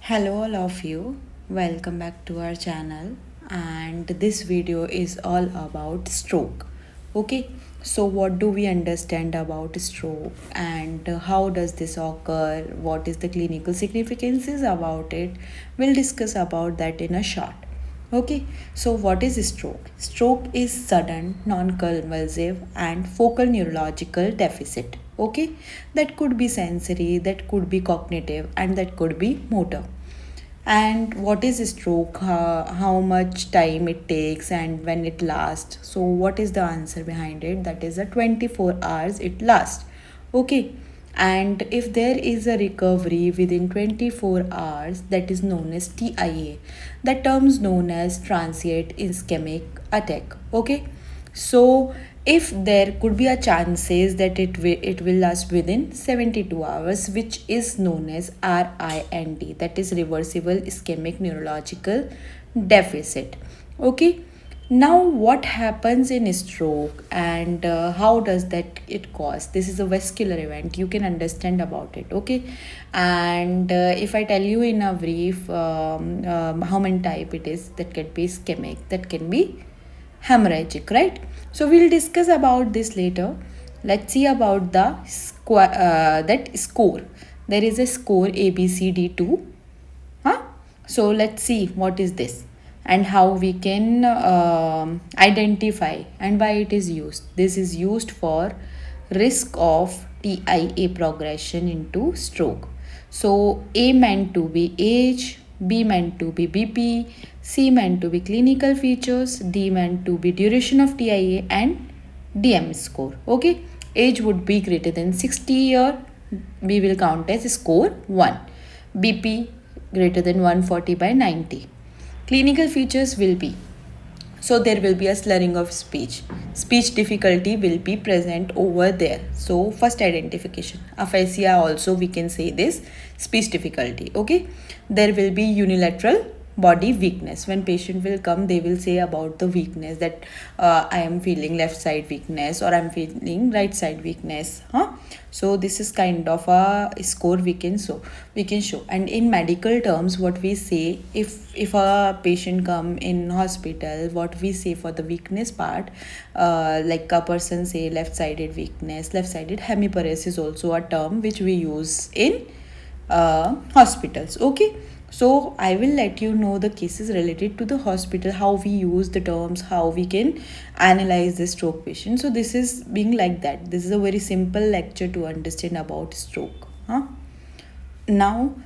Hello all of you, welcome back to our channel, and this video is all about stroke. Okay, so what do we understand about stroke and how does this occur? What is the clinical significances about it? We'll discuss about that in a short. Okay, so what is stroke? Stroke is sudden, non-convulsive and focal neurological deficit. Okay, that could be sensory, that could be cognitive, and that could be motor. And what is stroke? How much time it takes and when it lasts? So, what is the answer behind it? That is a 24 hours it lasts. Okay, and if there is a recovery within 24 hours, that is known as TIA. The term is known as transient ischemic attack. Okay, so if there could be a chances that it will last within 72 hours, which is known as RIND, that is reversible ischemic neurological deficit. Okay, now what happens in stroke and how does that it cause? This is a vascular event, you can understand about it. Okay, and if I tell you in a brief how many type it is, that can be ischemic, that can be hemorrhagic, right? So we'll discuss about this later. Let's see about the that score. There is a score ABCD2. Huh? So let's see what is this and how we can identify and why it is used. This is used for risk of TIA progression into stroke. So A meant to be age, B meant to be BP, C meant to be clinical features, D meant to be duration of TIA, and DM score. Okay, age would be greater than 60 year, we will count as score 1. BP greater than 140/90. Clinical features will be, so there will be a slurring of speech difficulty will be present over there. So first identification, aphasia also we can say this, speech difficulty. Okay, there will be unilateral body weakness. When patient will come, they will say about the weakness that I am feeling left side weakness or I'm feeling right side weakness. So this is kind of a score we can show. And in medical terms, what we say, if a patient come in hospital, what we say for the weakness part, like a person say left sided weakness, left sided hemiparesis is also a term which we use in hospitals. Okay, so I will let you know the cases related to the hospital, how we use the terms, how we can analyze the stroke patient. So this is being like that. This is a very simple lecture to understand about stroke. Now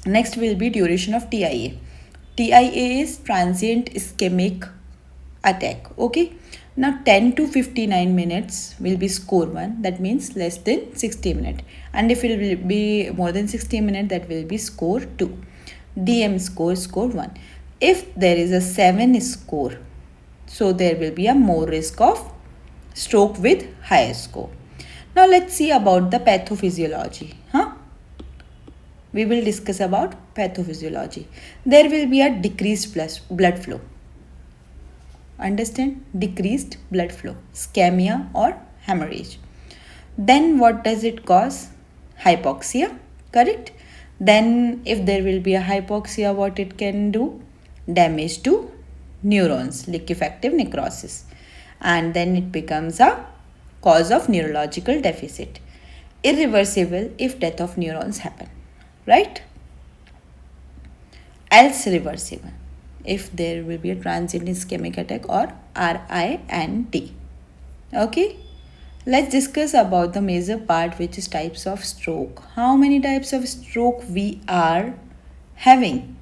next will be duration of TIA. TIA is transient ischemic attack. Okay, now 10 to 59 minutes will be score 1, that means less than 60 minutes, and if it will be more than 60 minutes, that will be score 2. DM score 1. If there is a 7 score, so there will be a more risk of stroke with higher score. Now let's see about the pathophysiology. We will discuss about pathophysiology. There will be a decreased blood flow. Understand? Decreased blood flow, ischemia or hemorrhage. Then what does it cause? Hypoxia, correct? Then if there will be a hypoxia, what it can do? Damage to neurons, liquefactive necrosis. And then it becomes a cause of neurological deficit. Irreversible if death of neurons happen, right? Else reversible if there will be a transient ischemic attack or RIND. Okay, let's discuss about the major part, which is types of stroke. How many types of stroke we are having?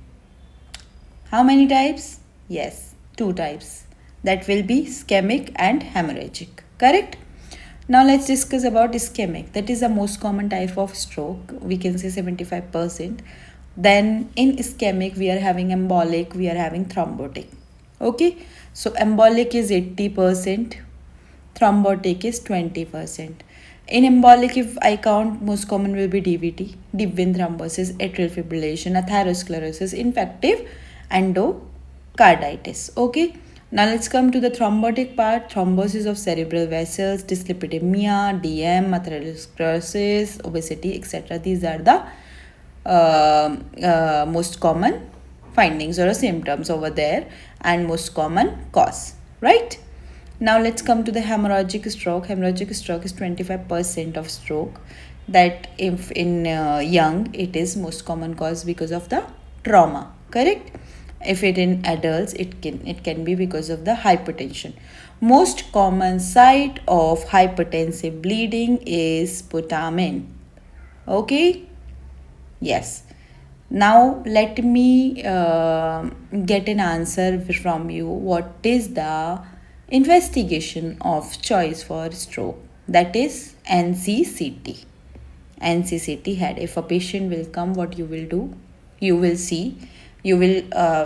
How many types? Yes, 2 types. That will be ischemic and hemorrhagic, correct? Now let's discuss about ischemic. That is the most common type of stroke. We can say 75%. Then in ischemic, we are having embolic, we are having thrombotic. Okay, so embolic is 80%, thrombotic is 20%. In embolic, if I count, most common will be DVT, deep vein thrombosis, atrial fibrillation, atherosclerosis, infective endocarditis. Okay, now let's come to the thrombotic part. Thrombosis of cerebral vessels, dyslipidemia, DM, atherosclerosis, obesity, etc. These are the most common findings or symptoms over there and most common cause, right? Now let's come to the hemorrhagic stroke. Hemorrhagic stroke is 25% of stroke. That if in young, it is most common cause because of the trauma, correct? If it in adults, it can be because of the hypertension. Most common site of hypertensive bleeding is putamen. Okay. Yes. Now let me get an answer from you. What is the investigation of choice for stroke? That is NCCT. NCCT head. If a patient will come, what you will do? You will see. You will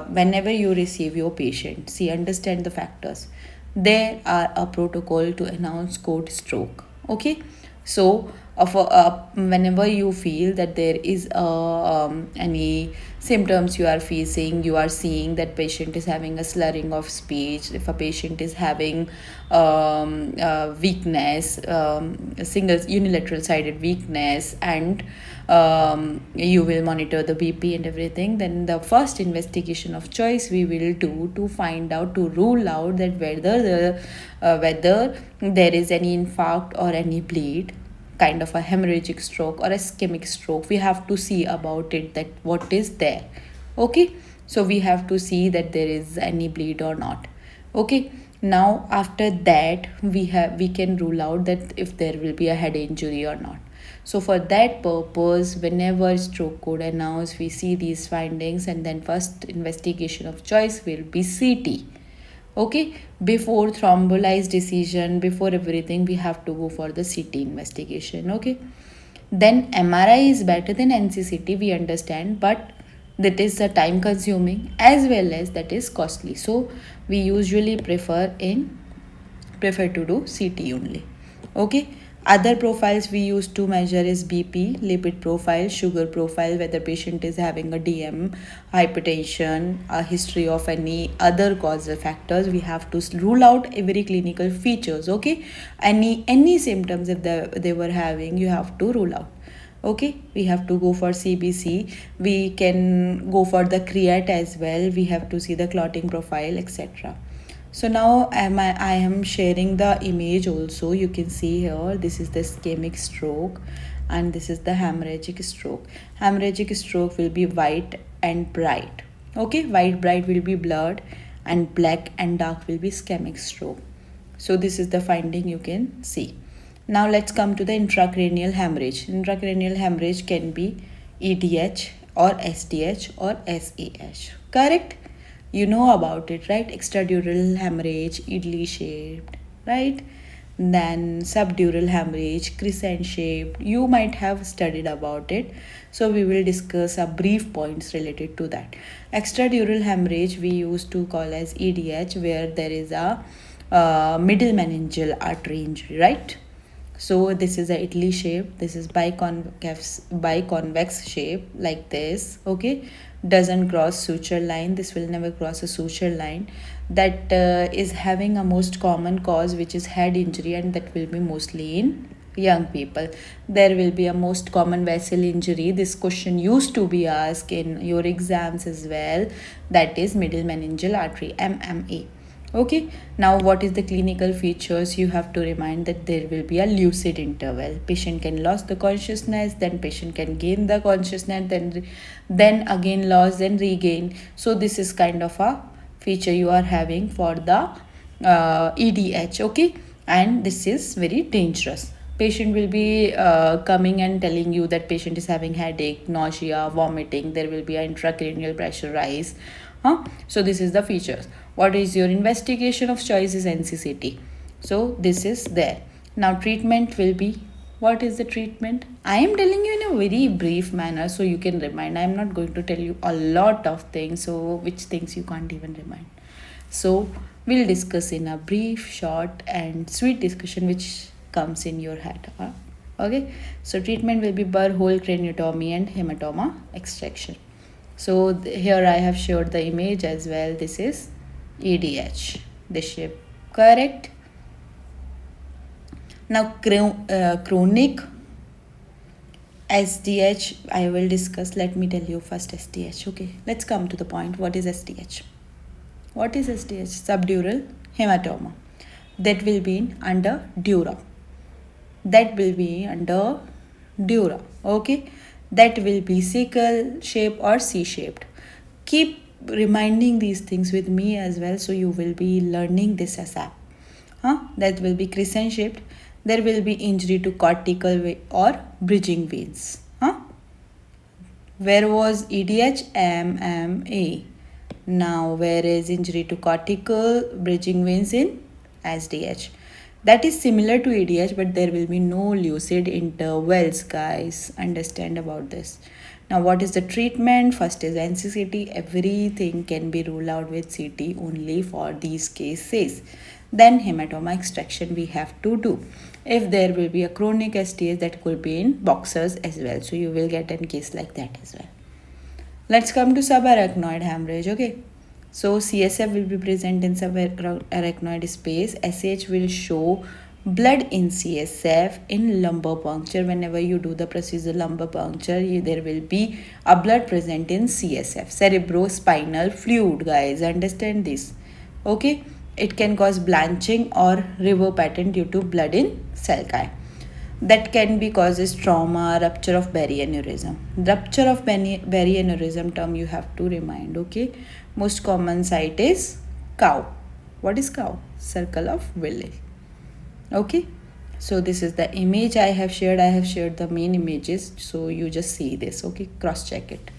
whenever you receive your patient, see, understand the factors. There are a protocol to announce code stroke. Okay, so whenever you feel that there is any symptoms you are facing, you are seeing that patient is having a slurring of speech, if a patient is having weakness, a single unilateral sided weakness, and you will monitor the BP and everything, then the first investigation of choice we will do to find out, to rule out that whether there is any infarct or any bleed, kind of a hemorrhagic stroke or ischemic stroke. We have to see about it, that what is there. Okay, so we have to see that there is any bleed or not. Okay, now after that we can rule out that if there will be a head injury or not. So for that purpose, whenever stroke code announced, we see these findings, and then first investigation of choice will be CT. Okay, before thrombolized decision, before everything, we have to go for the CT investigation. Okay, then MRI is better than NCCT, we understand, but that is the time consuming as well as that is costly. So we usually prefer to do CT only. Okay, other profiles we use to measure is BP, lipid profile, sugar profile, whether patient is having a DM, hypertension, a history of any other causal factors. We have to rule out every clinical features. Okay, any symptoms if they were having, you have to rule out. Okay, we have to go for CBC, we can go for the create as well, we have to see the clotting profile, etc. So now I am sharing the image also. You can see here, this is the ischemic stroke and this is the hemorrhagic stroke. Hemorrhagic stroke will be white and bright. Okay, white bright will be blurred and black and dark will be ischemic stroke. So this is the finding you can see. Now let's come to the intracranial hemorrhage. Intracranial hemorrhage can be EDH or SDH or SAH. Correct? You know about it, right? Extradural hemorrhage, idli shaped, right? Then subdural hemorrhage, crescent shaped. You might have studied about it. So we will discuss a brief points related to that. Extradural hemorrhage we used to call as EDH, where there is a middle meningeal artery injury, right? So this is a Italy shape, this is biconvex shape like this. Okay, doesn't cross suture line, this will never cross a suture line. That is having a most common cause, which is head injury, and that will be mostly in young people. There will be a most common vessel injury. This question used to be asked in your exams as well, that is middle meningeal artery, MMA. Okay, now what is the clinical features? You have to remind that there will be a lucid interval. Patient can lose the consciousness, then patient can gain the consciousness, then again lose, then regain. So this is kind of a feature you are having for the EDH. Okay, and this is very dangerous. Patient will be coming and telling you that patient is having headache, nausea, vomiting. There will be an intracranial pressure rise. So this is the features. What is your investigation of choice is NCCT. So this is there. Now treatment will be, what is the treatment? I am telling you in a very brief manner so you can remind. I am not going to tell you a lot of things, so which things you can't even remind. So we'll discuss in a brief, short and sweet discussion which comes in your head. Okay, so treatment will be burr hole craniotomy and hematoma extraction. So here I have showed the image as well. This is EDH, this shape, correct? Now chronic SDH I will discuss. Let me tell you first SDH. Okay, let's come to the point. What is SDH? What is SDH? Subdural hematoma. That will be under dura. That will be under dura. Okay, that will be sickle shape or C shaped. Keep reminding these things with me as well, so you will be learning this ASAP. That will be crescent shaped. There will be injury to cortical or bridging veins. Where was EDH? MMA. Now, where is injury to cortical bridging veins in SDH? That is similar to EDH, but there will be no lucid intervals, guys. Understand about this. Now, what is the treatment? First is NCCT. Everything can be ruled out with CT only for these cases. Then hematoma extraction we have to do. If there will be a chronic STS, that could be in boxers as well. So you will get a case like that as well. Let's come to subarachnoid hemorrhage. Okay. So CSF will be present in subarachnoid space. SH will show blood in CSF in lumbar puncture. Whenever you do the procedure lumbar puncture, there will be a blood present in CSF. Cerebrospinal fluid, guys. Understand this. Okay. It can cause blanching or river pattern due to blood in sulci. That can be causes trauma, rupture of berry aneurysm. Rupture of berry aneurysm term you have to remind. Okay, most common site is cow. What is cow? Circle of Willis. Okay, so this is the image I have shared. I have shared the main images, so you just see this. Okay, cross check it.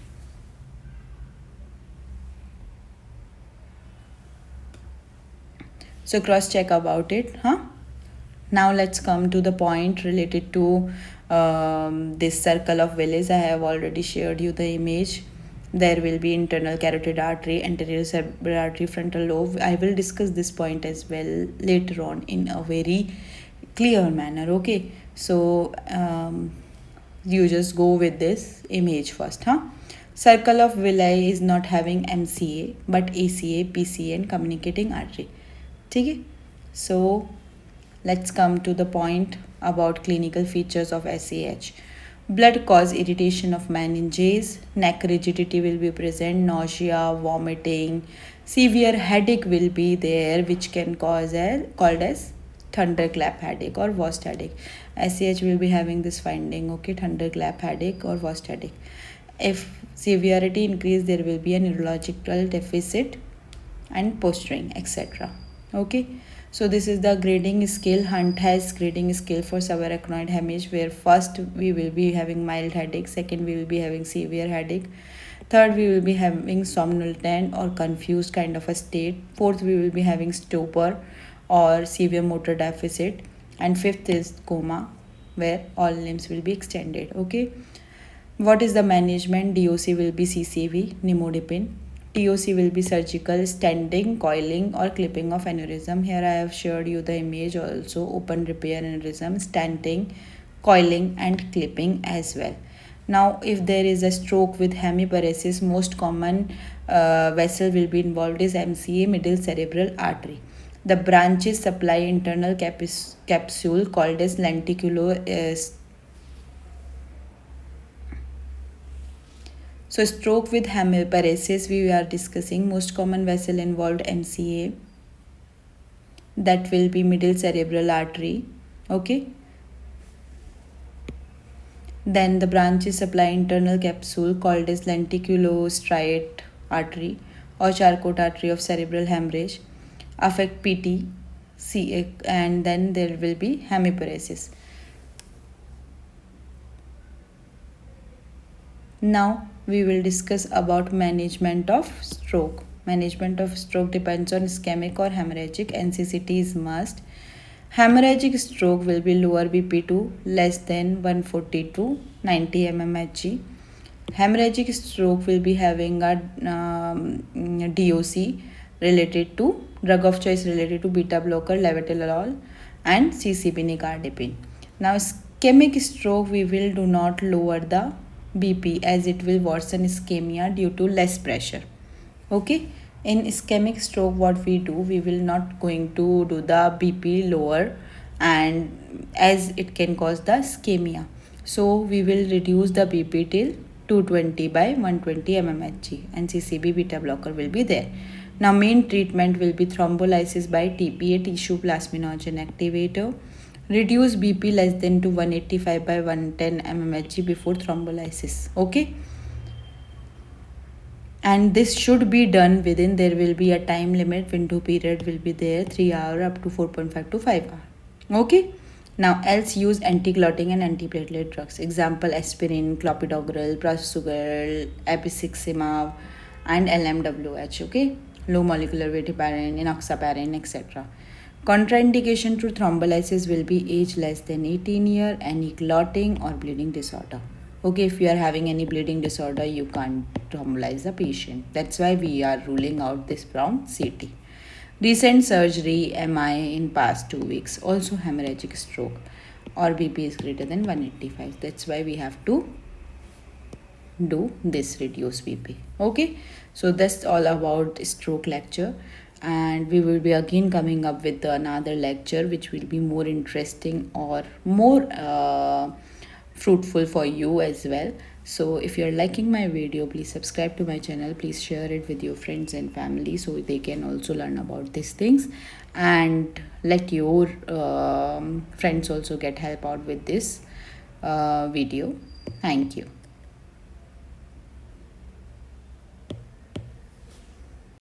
So cross check about it. Now let's come to the point related to this circle of Willis. I have already shared you the image. There will be internal carotid artery, anterior cerebral artery, frontal lobe. I will discuss this point as well later on in a very clear manner. Okay, so you just go with this image first. Circle of Willis is not having MCA but ACA, PCA and communicating artery. Okay, so let's come to the point about clinical features of SAH. Blood cause irritation of meninges, neck rigidity will be present, nausea, vomiting, severe headache will be there, which can cause called as thunderclap headache or worst headache. SAH will be having this finding, okay, thunderclap headache or worst headache. If severity increase, there will be a neurological deficit and posturing, etc. Okay, so this is the grading scale. Hunt has grading scale for subarachnoid hemorrhage, where first we will be having mild headache, second we will be having severe headache, third we will be having somnolent or confused kind of a state, fourth we will be having stupor or severe motor deficit, and fifth is coma, where all limbs will be extended. Okay, what is the management? DOC will be CCV, nimodipine. TOC will be surgical, stenting, coiling or clipping of aneurysm. Here I have shared you the image also, open repair aneurysm, stenting, coiling and clipping as well. Now if there is a stroke with hemiparesis, most common vessel will be involved is MCA, middle cerebral artery. The branches supply internal capsule called as lenticular. So stroke with hemiparesis we are discussing. Most common vessel involved MCA. That will be middle cerebral artery. Okay. Then the branches supply internal capsule called as lenticulostriate artery or Charcot artery of cerebral hemorrhage. Affect PT, and then there will be hemiparesis. Now we will discuss about management of stroke. Management of stroke depends on ischemic or hemorrhagic. NCCT is must. Hemorrhagic stroke will be lower BP2 less than 140 to 90 mmHg. Hemorrhagic stroke will be having a DOC related to drug of choice related to beta blocker, levotirizol and CCB nicardipine. Now ischemic stroke we will do not lower the BP as it will worsen ischemia due to less pressure. Okay, in ischemic stroke what we do, we will not going to do the BP lower, and as it can cause the ischemia. So we will reduce the BP till 220 by 120 mmHg and CCB beta blocker will be there. Now main treatment will be thrombolysis by TPA, tissue plasminogen activator. Reduce BP less than to 185 by 110 mmHg before thrombolysis. Okay. And this should be done within, there will be a time limit, window period will be there, 3 hour up to 4.5 to 5 hour. Okay. Now else use anti-clotting and antiplatelet drugs. Example aspirin, clopidogrel, prasugrel, episiximab and LMWH. Okay. Low molecular weight heparin, enoxaparin, etc. Contraindication to thrombolysis will be age less than 18 year, any clotting or bleeding disorder. Okay, if you are having any bleeding disorder, you can't thrombolyze the patient. That's why we are ruling out this from CT. Recent surgery, MI in past 2 weeks, also hemorrhagic stroke or BP is greater than 185. That's why we have to do this reduce BP. Okay, so that's all about stroke lecture, and we will be again coming up with another lecture which will be more interesting or more fruitful for you as well. So if you're liking my video, please subscribe to my channel, please share it with your friends and family so they can also learn about these things, and let your friends also get help out with this video. Thank you.